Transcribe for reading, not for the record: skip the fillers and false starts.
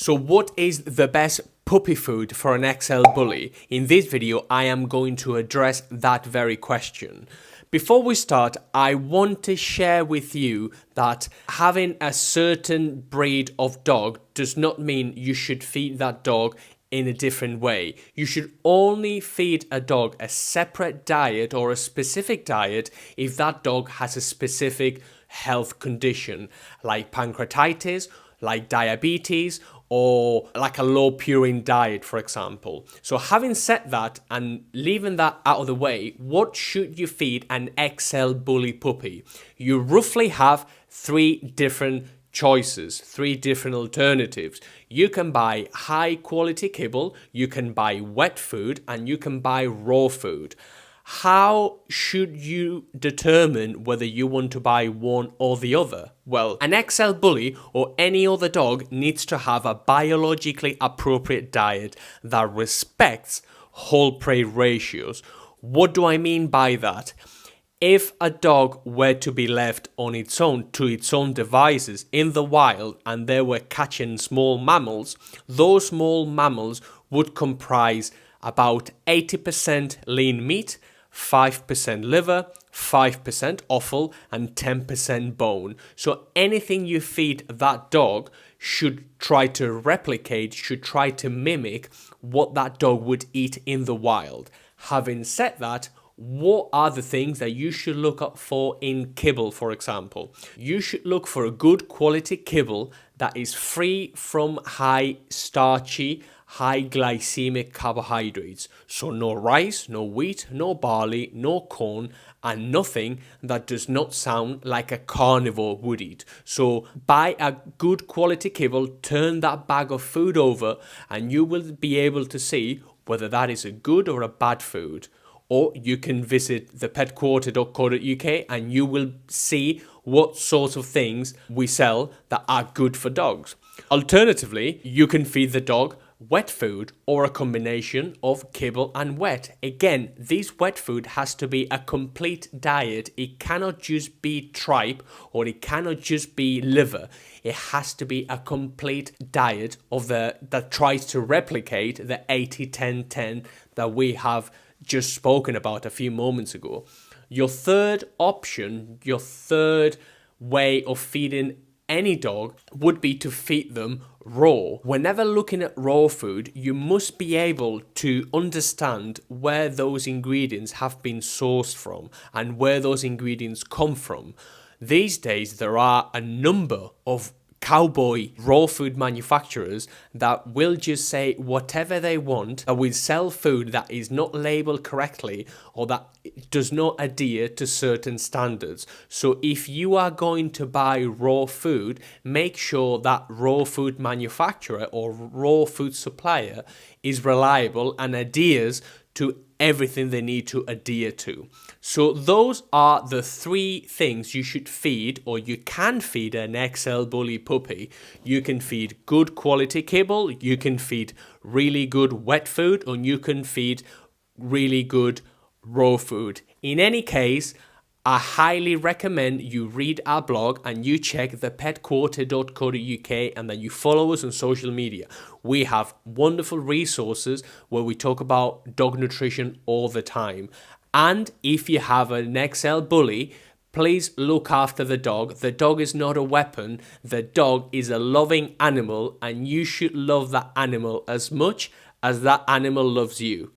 So what is the best puppy food for an XL bully? In this video, I am going to address that very question. Before we start, I want to share with you that having a certain breed of dog does not mean you should feed that dog in a different way. You should only feed a dog a separate diet or a specific diet if that dog has a specific health condition like pancreatitis, like diabetes, or like a low purine diet, for example. So having said that and leaving that out of the way, what should you feed an XL bully puppy? You roughly have three different choices, three different alternatives. You can buy high quality kibble, you can buy wet food, and you can buy raw food. How should you determine whether you want to buy one or the other? Well, an XL bully or any other dog needs to have a biologically appropriate diet that respects whole prey ratios. What do I mean by that? If a dog were to be left on its own to its own devices in the wild and they were catching small mammals, those small mammals would comprise about 80% lean meat, 5% liver, 5% offal, and 10% bone. So anything you feed that dog should try to replicate, should try to mimic what that dog would eat in the wild. Having said that, what are the things that you should look up for in kibble, for example? You should look for a good quality kibble that is free from high starchy, high glycemic carbohydrates. So no rice, no wheat, no barley, no corn, and nothing that does not sound like a carnivore would eat. So buy a good quality kibble, turn that bag of food over, and you will be able to see whether that is a good or a bad food. Or you can visit thepetquarter.co.uk and you will see what sorts of things we sell that are good for dogs. Alternatively, you can feed the dog wet food or a combination of kibble and wet. Again, this wet food has to be a complete diet. It cannot just be tripe or it cannot just be liver. It has to be a complete diet of that tries to replicate the 80-10-10 that we have just spoken about a few moments ago. Your third option, your third way of feeding any dog would be to feed them raw. Whenever looking at raw food, you must be able to understand where those ingredients have been sourced from and where those ingredients come from. These days, there are a number of cowboy raw food manufacturers that will just say whatever they want, that will sell food that is not labeled correctly or that does not adhere to certain standards. So if you are going to buy raw food, make sure that raw food manufacturer or raw food supplier is reliable and adheres to everything they need to adhere to. So those are the three things you should feed, or you can feed an XL bully puppy. You can feed good quality kibble, you can feed really good wet food, and you can feed really good raw food. In any case, I highly recommend you read our blog and you check thepetquarter.co.uk and then you follow us on social media. We have wonderful resources where we talk about dog nutrition all the time. And if you have an XL bully, please look after the dog. The dog is not a weapon. The dog is a loving animal and you should love that animal as much as that animal loves you.